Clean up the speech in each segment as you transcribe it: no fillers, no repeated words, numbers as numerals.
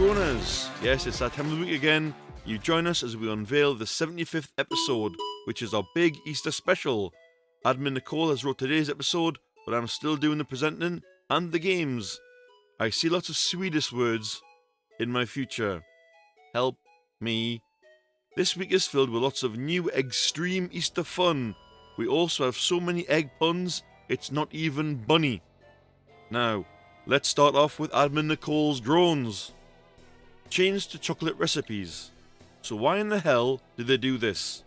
Groaners. Yes, it's that time of the week again. You join us as we unveil the 75th episode, which is our big Easter special. Admin Nicole has wrote today's episode, but I'm still doing the presenting and the games. I see lots of Swedish words in my future. Help me. This week is filled with lots of new Egg-streme Easter fun. We also have so many egg puns, it's not even bunny. Now, let's start off with Admin Nicole's groans. Change to chocolate recipes. So why in the hell did they do this?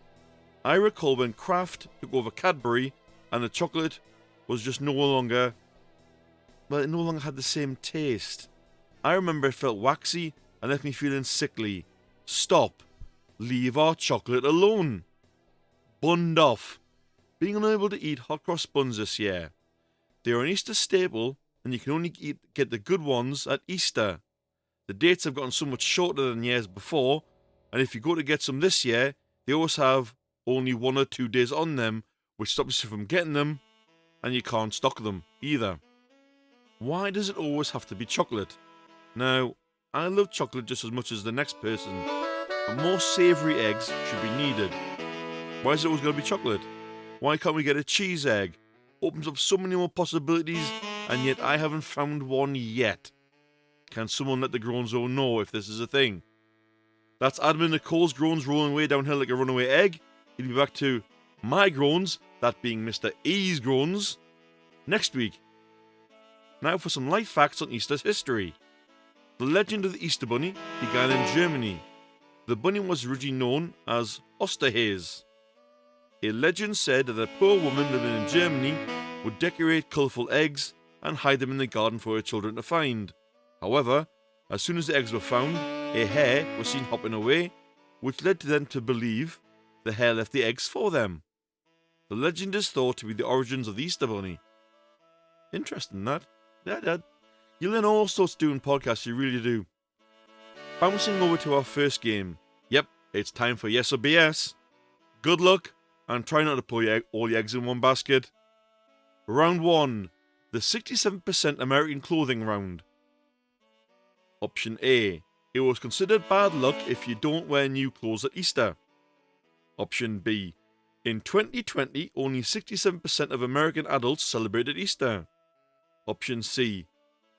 I recall when Kraft took over Cadbury and the chocolate was just no longer had the same taste. I remember it felt waxy and left me feeling sickly. Stop. Leave our chocolate alone. Bunned off. Being unable to eat hot cross buns this year. They are an Easter staple and you can only get the good ones at Easter. The dates have gotten so much shorter than years before, and if you go to get some this year, they always have only 1 or 2 days on them, which stops you from getting them, and you can't stock them either. Why does it always have to be chocolate? Now, I love chocolate just as much as the next person, but more savoury eggs should be needed. Why is it always going to be chocolate? Why can't we get a cheese egg? Opens up so many more possibilities, and yet I haven't found one yet. Can someone let the groans know if this is a thing? That's Admin Nicole's groans rolling away downhill like a runaway egg. He'll be back to my groans, that being Mr. E's groans, next week. Now for some life facts on Easter's history. The legend of the Easter Bunny began in Germany. The bunny was originally known as Osterhase. A legend said that a poor woman living in Germany would decorate colourful eggs and hide them in the garden for her children to find. However, as soon as the eggs were found, a hare was seen hopping away, which led to them to believe the hare left the eggs for them. The legend is thought to be the origins of the Easter Bunny. Interesting, that. Yeah. You learn all sorts doing podcasts, you really do. Bouncing over to our first game. Yep, it's time for Yes or BS. Good luck, and try not to put all your eggs in one basket. Round 1, the 67% American clothing round. Option A. It was considered bad luck if you don't wear new clothes at Easter. Option B. In 2020, only 67% of American adults celebrated Easter. Option C.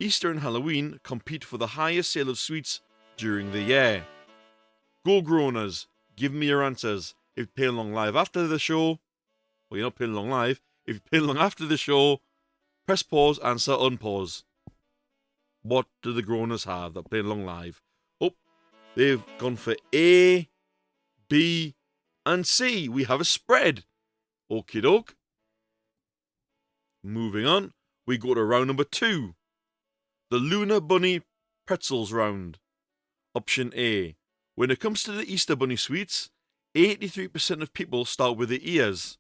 Easter and Halloween compete for the highest sale of sweets during the year. Go Groaners, give me your answers. If you play along live after the show, well, you're not playing along live. If you play along after the show, press pause, answer, unpause. What do the Groaners have that play along live? Oh, they've gone for A, B, and C. We have a spread. Okie doke. Moving on, we go to round number 2. The Lunar Bunny Pretzels round. Option A. When it comes to the Easter Bunny sweets, 83% of people start with the ears.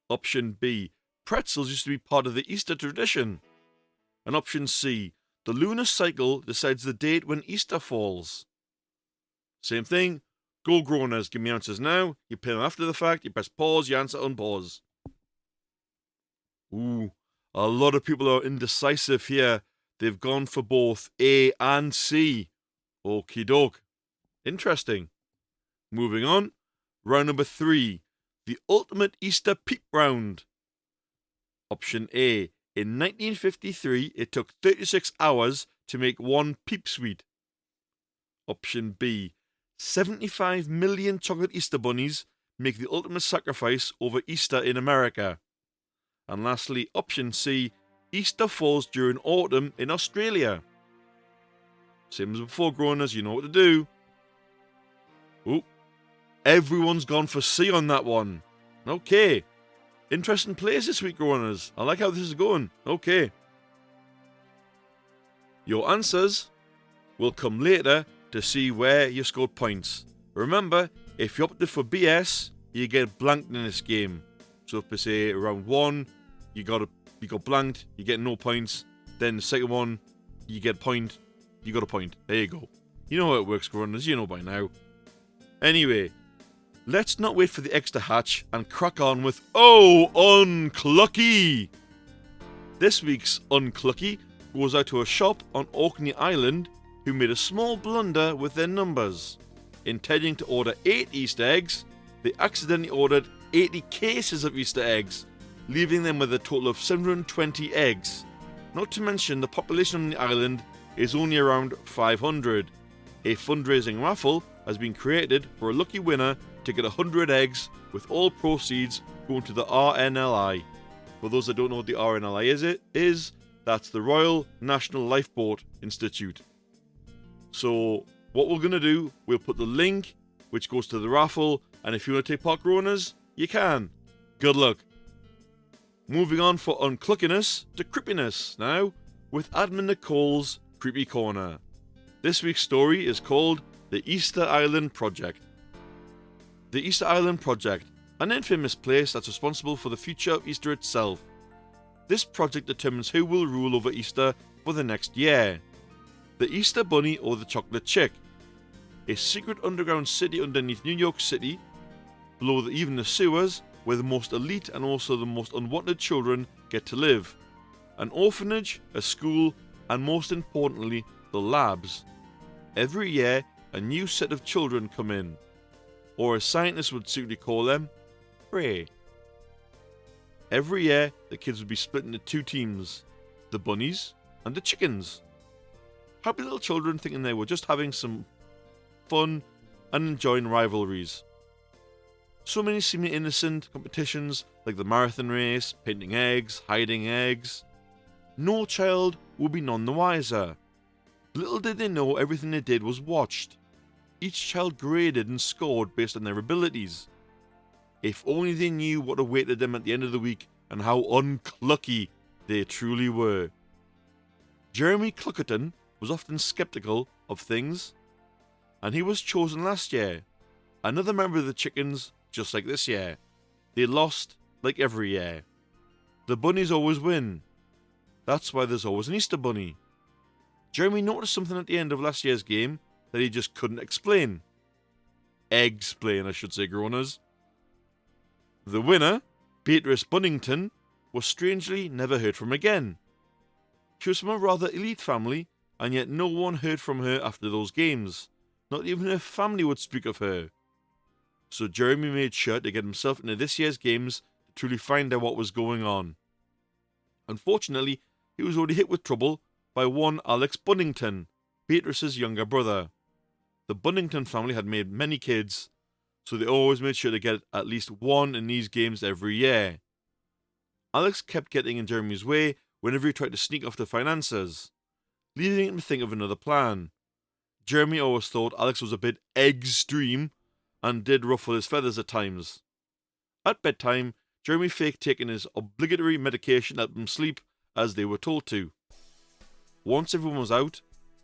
Option B. Pretzels used to be part of the Easter tradition. And option C. The lunar cycle decides the date when Easter falls. Same thing. Go Groaners, give me answers now. You play them after the fact, you press pause, you answer unpause. Ooh, a lot of people are indecisive here. They've gone for both A and C. Okie doke. Interesting. Moving on. Round number 3. The Ultimate Easter Peep Round. Option A. In 1953, it took 36 hours to make one Peep Sweet. Option B. 75 million chocolate Easter bunnies make the ultimate sacrifice over Easter in America. And lastly, option C. Easter falls during autumn in Australia. Same as before, Groaners, you know what to do. Ooh, everyone's gone for C on that one. Okay. Interesting plays this week, Groaners. I like how this is going. Okay. Your answers will come later to see where you scored points. Remember, if you opted for BS, you get blanked in this game. So if they say round 1, you got blanked, you get no points. Then the second one, you get a point, you got a point. There you go. You know how it works, Groaners, you know by now. Anyway, let's not wait for the eggs to hatch and crack on with Oh Unclucky! This week's Unclucky goes out to a shop on Orkney Island who made a small blunder with their numbers. Intending to order 8 Easter eggs, they accidentally ordered 80 cases of Easter eggs, leaving them with a total of 720 eggs. Not to mention the population on the island is only around 500. A fundraising raffle has been created for a lucky winner to get 100 eggs, with all proceeds going to the RNLI. For those that don't know what the RNLI is, that's the Royal National Lifeboat Institute. So what we're going to do, we'll put the link which goes to the raffle, and if you want to take part, Groaners, you can. Good luck. Moving on for uncluckiness to creepiness now, with Admin Nicole's Creepy Corner. This week's story is called The Easter Island Project. The Easter Island Project, an infamous place that's responsible for the future of Easter itself. This project determines who will rule over Easter for the next year. The Easter Bunny or the Chocolate Chick. A secret underground city underneath New York City, below even the sewers, where the most elite and also the most unwanted children get to live. An orphanage, a school, and most importantly, the labs. Every year, a new set of children come in, or as scientists would suitably call them, prey. Every year, the kids would be split into 2 teams, the bunnies and the chickens. Happy little children thinking they were just having some fun and enjoying rivalries. So many seemingly innocent competitions like the marathon race, painting eggs, hiding eggs. No child would be none the wiser. Little did they know everything they did was watched. Each child graded and scored based on their abilities. If only they knew what awaited them at the end of the week and how unclucky they truly were. Jeremy Cluckerton was often skeptical of things, and he was chosen last year. Another member of the chickens, just like this year. They lost like every year. The bunnies always win. That's why there's always an Easter bunny. Jeremy noticed something at the end of last year's game that he just couldn't explain. Egg-splain, I should say, Groaners. The winner, Beatrice Bunnington, was strangely never heard from again. She was from a rather elite family, and yet no one heard from her after those games. Not even her family would speak of her. So Jeremy made sure to get himself into this year's games to truly find out what was going on. Unfortunately, he was already hit with trouble by one Alex Bunnington, Beatrice's younger brother. The Bunnington family had made many kids, so they always made sure to get at least one in these games every year. Alex kept getting in Jeremy's way whenever he tried to sneak off the finances, leading him to think of another plan. Jeremy always thought Alex was a bit Eggcellent and did ruffle his feathers at times. At bedtime, Jeremy faked taking his obligatory medication to help him sleep, as they were told to. Once everyone was out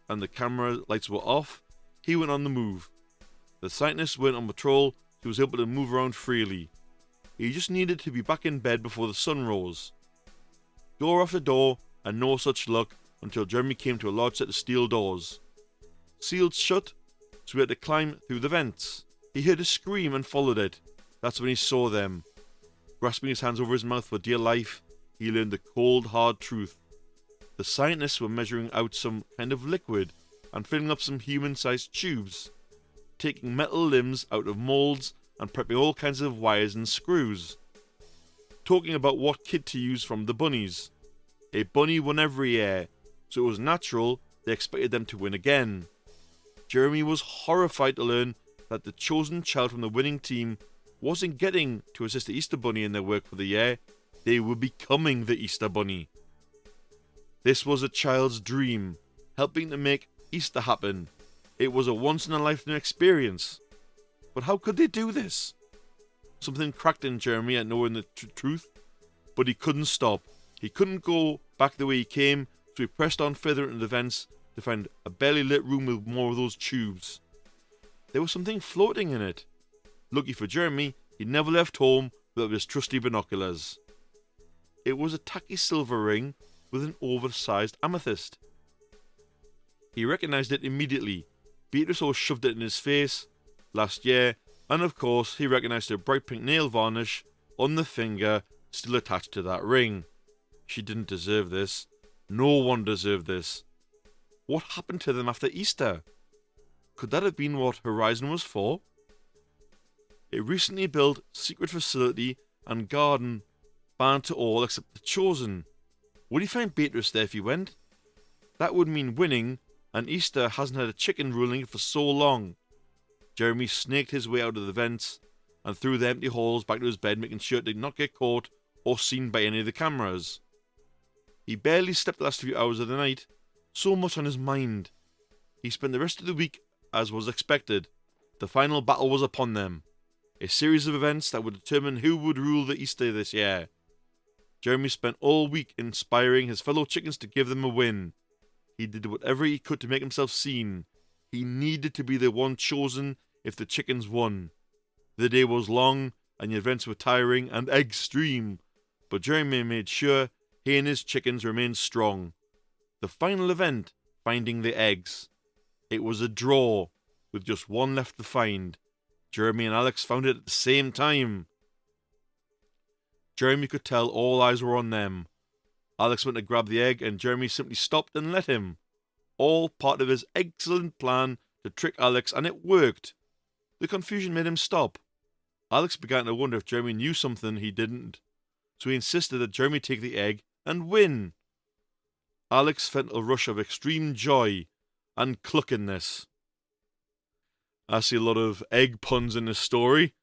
and the camera lights were off, he went on the move. The scientists weren't on patrol, so he was able to move around freely. He just needed to be back in bed before the sun rose. Door after door, and no such luck until Jeremy came to a large set of steel doors. Sealed shut, so he had to climb through the vents. He heard a scream and followed it. That's when he saw them. Grasping his hands over his mouth for dear life, he learned the cold, hard truth. The scientists were measuring out some kind of liquid and filling up some human-sized tubes, taking metal limbs out of moulds and prepping all kinds of wires and screws. Talking about what kit to use from the bunnies. A bunny won every year, so it was natural they expected them to win again. Jeremy was horrified to learn that the chosen child from the winning team wasn't getting to assist the Easter Bunny in their work for the year, they were becoming the Easter Bunny. This was a child's dream, helping to make Easter happen. It was a once-in-a-lifetime experience. But how could they do this? Something cracked in Jeremy at knowing the truth, but he couldn't stop. He couldn't go back the way he came, so he pressed on further into the vents to find a barely lit room with more of those tubes. There was something floating in it. Lucky for Jeremy, he never left home without his trusty binoculars. It was a tacky silver ring with an oversized amethyst. He recognised it immediately. Beatrice always shoved it in his face last year, and of course he recognised her bright pink nail varnish on the finger still attached to that ring. She didn't deserve this. No one deserved this. What happened to them after Easter? Could that have been what Horizon was for? A recently built secret facility and garden banned to all except the chosen. Would he find Beatrice there if he went? That would mean winning, and Easter hasn't had a chicken ruling it for so long. Jeremy snaked his way out of the vents and through the empty halls back to his bed, making sure to not get caught or seen by any of the cameras. He barely slept the last few hours of the night, so much on his mind. He spent the rest of the week as was expected. The final battle was upon them. A series of events that would determine who would rule the Easter this year. Jeremy spent all week inspiring his fellow chickens to give them a win. He did whatever he could to make himself seen. He needed to be the one chosen if the chickens won. The day was long, and the events were tiring and extreme, but Jeremy made sure he and his chickens remained strong. The final event, finding the eggs. It was a draw, with just one left to find. Jeremy and Alex found it at the same time. Jeremy could tell all eyes were on them. Alex went to grab the egg and Jeremy simply stopped and let him. All part of his excellent plan to trick Alex, and it worked. The confusion made him stop. Alex began to wonder if Jeremy knew something he didn't, so he insisted that Jeremy take the egg and win. Alex felt a rush of extreme joy and cluckiness. I see a lot of egg puns in this story.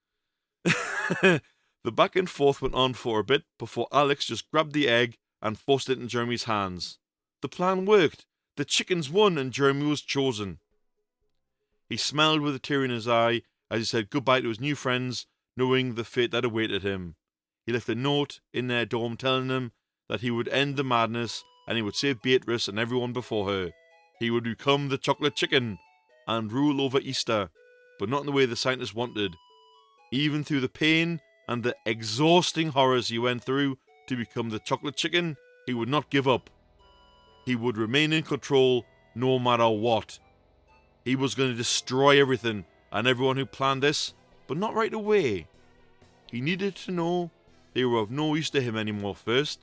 The back and forth went on for a bit before Alex just grabbed the egg and forced it in Jeremy's hands. The plan worked. The chickens won and Jeremy was chosen. He smiled with a tear in his eye as he said goodbye to his new friends, knowing the fate that awaited him. He left a note in their dorm telling them that he would end the madness and he would save Beatrice and everyone before her. He would become the chocolate chicken and rule over Easter, but not in the way the scientists wanted. Even through the pain and the exhausting horrors he went through to become the chocolate chicken, he would not give up. He would remain in control no matter what. He was going to destroy everything and everyone who planned this, but not right away. He needed to know they were of no use to him anymore first.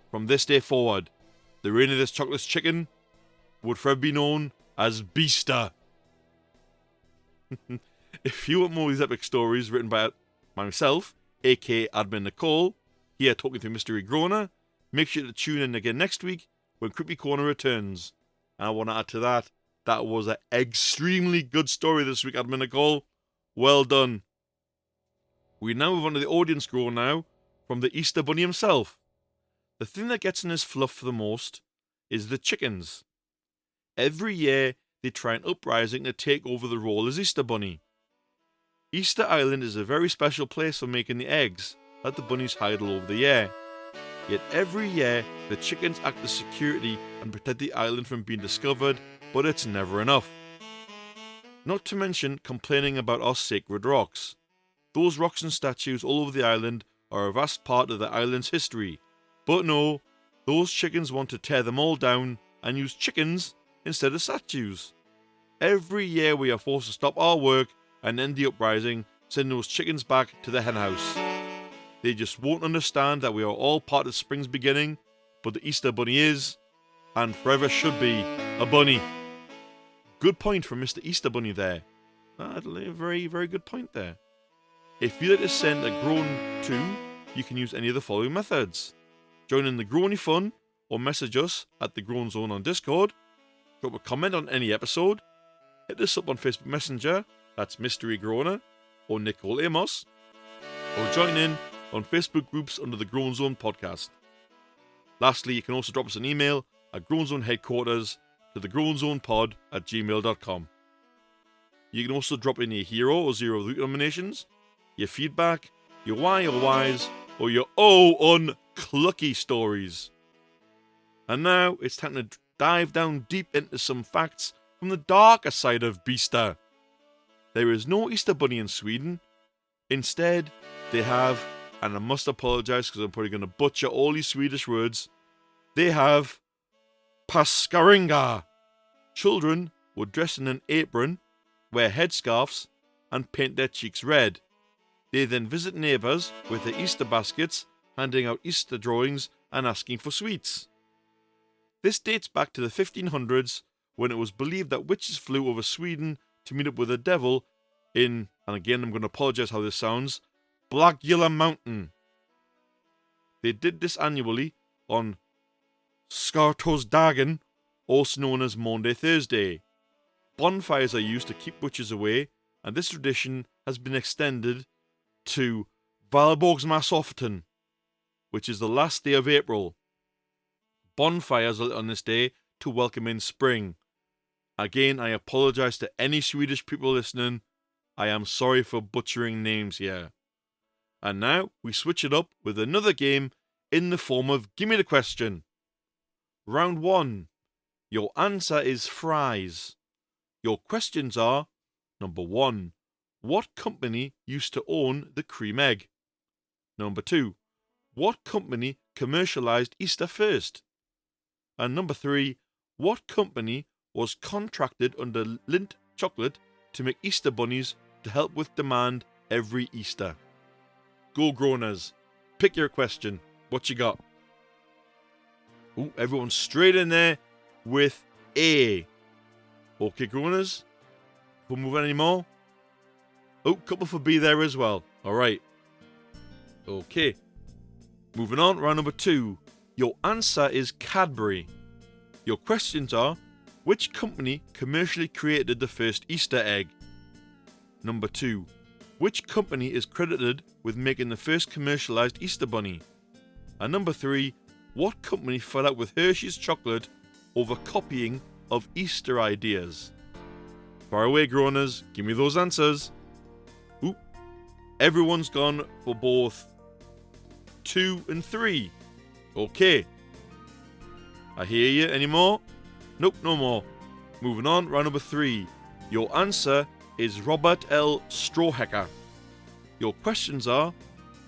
From this day forward, the reign of this chocolate chicken would forever be known as Beaster. If you want more of these epic stories written by myself, aka Admin Nicole, here talking through Mystery Groaner, make sure to tune in again next week when Creepy Corner returns. And I want to add to that, that was an extremely good story this week, Admin Nicole. Well done. We now move on to the audience groan now, from the Easter Bunny himself. The thing that gets in his fluff the most is the chickens. Every year, they try an uprising to take over the role as Easter Bunny. Easter Island is a very special place for making the eggs that the bunnies hide all over the year. Yet every year, the chickens act as security and protect the island from being discovered, but it's never enough. Not to mention complaining about our sacred rocks. Those rocks and statues all over the island are a vast part of the island's history. But no, those chickens want to tear them all down and use chickens instead of statues. Every year we are forced to stop our work and end the uprising, sending those chickens back to the henhouse. They just won't understand that we are all part of spring's beginning, but the Easter Bunny is, and forever should be, a bunny. Good point from Mr. Easter Bunny there. A very, very good point there. If you'd like to send a groan too, you can use any of the following methods. Join in the groany fun, or message us at the Groan Zone on Discord. Drop a comment on any episode. Hit us up on Facebook Messenger, that's Mystery Groaner, or Nicole Amos. Or join in on Facebook groups under the Groan Zone podcast. Lastly, you can also drop us an email at Groan Zone headquarters to thegroanzonepod@gmail.com. You can also drop in your hero or zero of the week nominations, your feedback, your why or whys, or your unclucky stories. And now it's time to dive down deep into some facts from the darker side of Easter. There is no Easter Bunny in Sweden. Instead, they have, and I must apologise because I'm probably going to butcher all these Swedish words, they have Påskäringar. Children would dress in an apron, wear headscarves, and paint their cheeks red. They then visit neighbours with their Easter baskets, handing out Easter drawings and asking for sweets. This dates back to the 1500s, when it was believed that witches flew over Sweden to meet up with the devil in, and again I'm going to apologise how this sounds, Blackgilla Mountain. They did this annually on Skartorsdagen, also known as Maundy Thursday. Bonfires are used to keep witches away, and this tradition has been extended to Valborgsmässoafton, which is the last day of April. Bonfires are lit on this day to welcome in spring. Again, I apologise to any Swedish people listening. I am sorry for butchering names here. And now we switch it up with another game in the form of Gimme the Question. Round 1. Your answer is fries. Your questions are: number 1. What company used to own the cream egg? Number 2. What company commercialised Easter first? And number 3. What company was contracted under Lindt Chocolate to make Easter bunnies to help with demand every Easter? Go Groaners. Pick your question. What you got? Ooh, everyone's straight in there with A. Okay, Groaners. We'll move on anymore. Oh, couple for B there as well. Alright. Okay. Moving on, round number 2. Your answer is Cadbury. Your questions are: which company commercially created the first Easter egg? Number 2. Which company is credited with making the first commercialised Easter bunny? And number 3. What company fell out with Hershey's chocolate over copying of Easter ideas? Far away, Groaners. Give me those answers. Ooh. Everyone's gone for both 2 and 3. Okay. I hear you. Any more? Nope, no more. Moving on, round number 3. Your answer is Robert L. Strawhecker. Your questions are: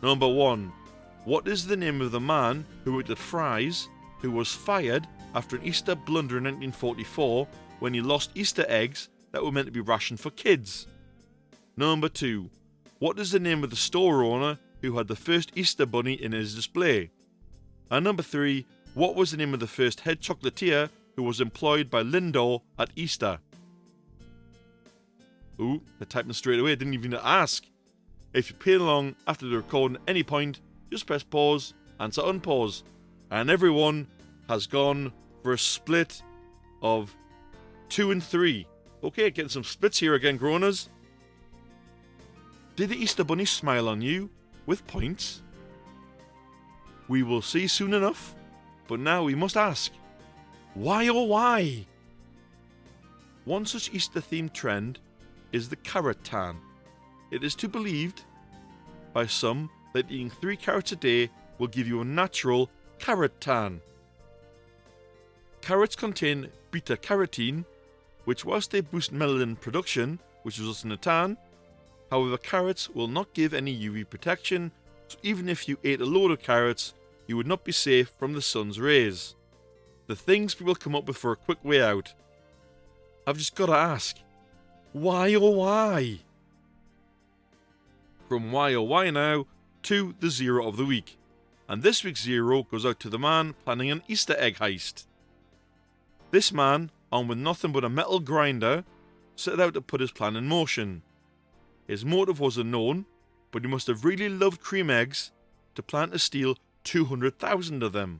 number 1. What is the name of the man who worked at Fry's, who was fired after an Easter blunder in 1944 when he lost Easter eggs that were meant to be rationed for kids? Number 2. What is the name of the store owner who had the first Easter bunny in his display? And number 3. What was the name of the first head chocolatier who was employed by Lindor at Easter? Ooh, they're typing straight away. Didn't even ask. If you play along after the recording at any point, just press pause, answer unpause. And everyone has gone for a split of 2 and 3. Okay, getting some splits here again, Groaners. Did the Easter Bunny smile on you with points? We will see soon enough, but now we must ask, why oh why? One such Easter-themed trend is the carrot tan. It is to be believed by some that eating 3 carrots a day will give you a natural carrot tan. Carrots contain beta-carotene, which whilst they boost melanin production, which results in a tan, however carrots will not give any UV protection, so even if you ate a load of carrots, you would not be safe from the sun's rays. The things people come up with for a quick way out. I've just got to ask, why oh why? From why oh why now to the zero of the week. And this week's zero goes out to the man planning an Easter egg heist. This man, armed with nothing but a metal grinder, set out to put his plan in motion. His motive was unknown, but he must have really loved cream eggs to plan to steal 200,000 of them.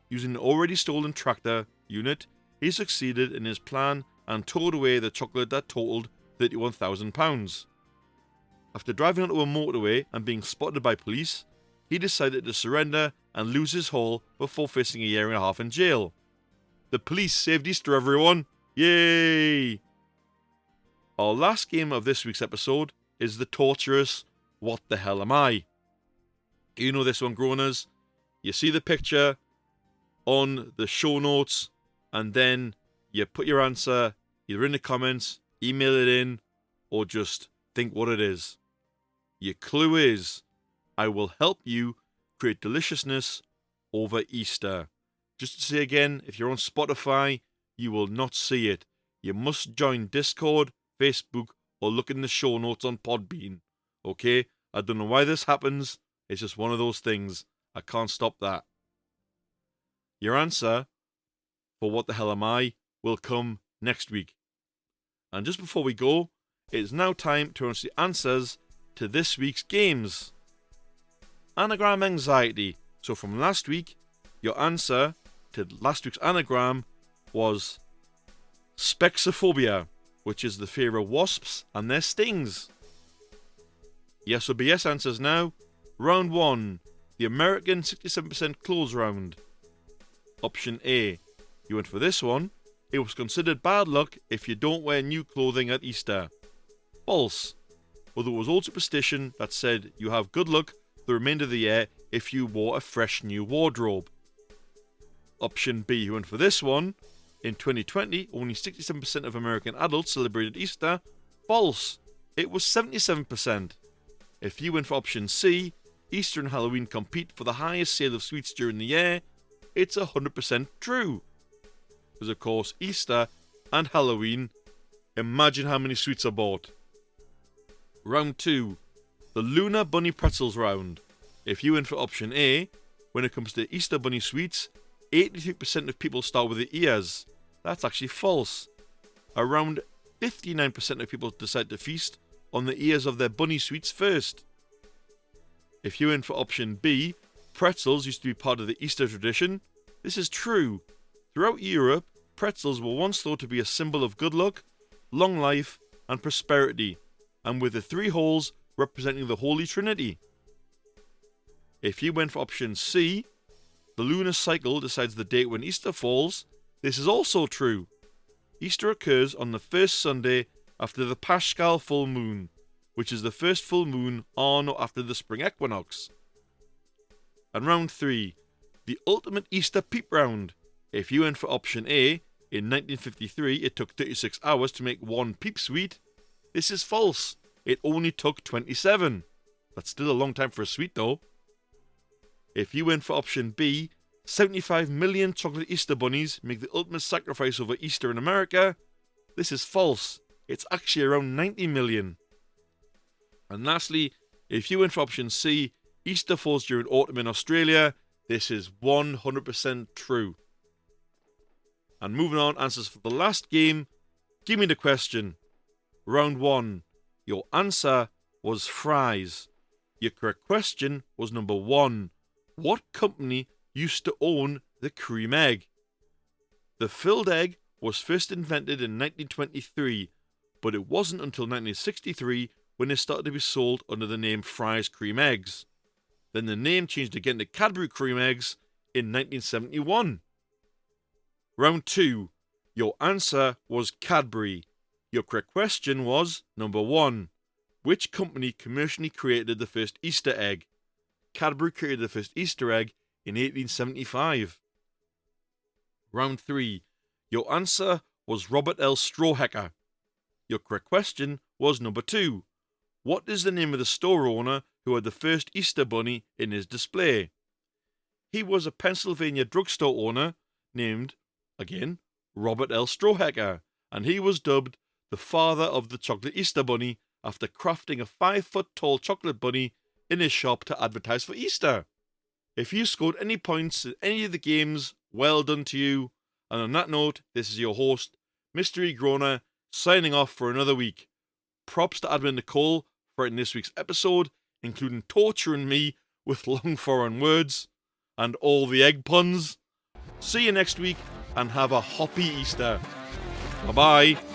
Using an already stolen tractor unit, he succeeded in his plan and towed away the chocolate that totaled £31,000. After driving onto a motorway and being spotted by police, he decided to surrender and lose his haul before facing a year and a half in jail. The police saved Easter, everyone! Yay! Our last game of this week's episode is the torturous What the Hell Am I? You know this one, Groaners. You see the picture on the show notes and then you put your answer either in the comments, email it in, or just think what it is. Your clue is, I will help you create deliciousness over Easter. Just to say again, if you're on Spotify, you will not see it. You must join Discord, Facebook, or look in the show notes on Podbean. Okay? I don't know why this happens. It's just one of those things. I can't stop that. Your answer for What the Hell Am I will come next week. And just before we go, it is now time to announce the answers to this week's games. Anagram anxiety. So from last week, your answer to last week's anagram was spexophobia, which is the fear of wasps and their stings. Yes or BS answers now. Round 1, the American 67% clothes round. Option A, you went for this one. It was considered bad luck if you don't wear new clothing at Easter. False. Although it was old superstition that said you have good luck the remainder of the year if you wore a fresh new wardrobe. Option B, you went for this one. In 2020, only 67% of American adults celebrated Easter. False. It was 77%. If you went for option C, Easter and Halloween compete for the highest sale of sweets during the year, it's 100% true. Because of course, Easter and Halloween, imagine how many sweets are bought. Round 2, the Lunar Bunny Pretzels round. If you went for option A, when it comes to Easter Bunny sweets, 83% of people start with the ears. That's actually false. Around 59% of people decide to feast on the ears of their bunny sweets first. If you went for option B, pretzels used to be part of the Easter tradition. This is true. Throughout Europe, pretzels were once thought to be a symbol of good luck, long life, and prosperity, and with the 3 holes representing the Holy Trinity. If you went for option C, the lunar cycle decides the date when Easter falls. This is also true. Easter occurs on the first Sunday after the Paschal full moon, which is the first full moon on or after the spring equinox. And round 3, the ultimate Easter peep round. If you went for option A, in 1953 it took 36 hours to make one peep sweet. This is false. It only took 27. That's still a long time for a sweet though. If you went for option B, 75 million chocolate Easter bunnies make the ultimate sacrifice over Easter in America. This is false. It's actually around 90 million. And lastly, if you went for option C, Easter falls during autumn in Australia. This is 100% true. And moving on, answers for the last game. Give me the question. Round 1. Your answer was fries. Your correct question was number 1. What company used to own the cream egg? The filled egg was first invented in 1923, but it wasn't until 1963 when it started to be sold under the name Fry's Cream Eggs. Then the name changed again to Cadbury Cream Eggs in 1971. Round 2. Your answer was Cadbury. Your correct question was number 1. Which company commercially created the first Easter egg? Cadbury created the first Easter egg in 1875. Round 3. Your answer was Robert L. Strawhecker. Your correct question was number 2. What is the name of the store owner who had the first Easter bunny in his display? He was a Pennsylvania drugstore owner named, again, Robert L. Strawhecker, and he was dubbed the father of the chocolate Easter bunny after crafting a 5-foot-tall chocolate bunny in his shop to advertise for Easter. If you scored any points in any of the games, well done to you. And on that note, this is your host, Mystery Groaner, signing off for another week. Props to Admin Nicole for writing this week's episode, including torturing me with long foreign words and all the egg puns. See you next week and have a hoppy Easter. Bye-bye.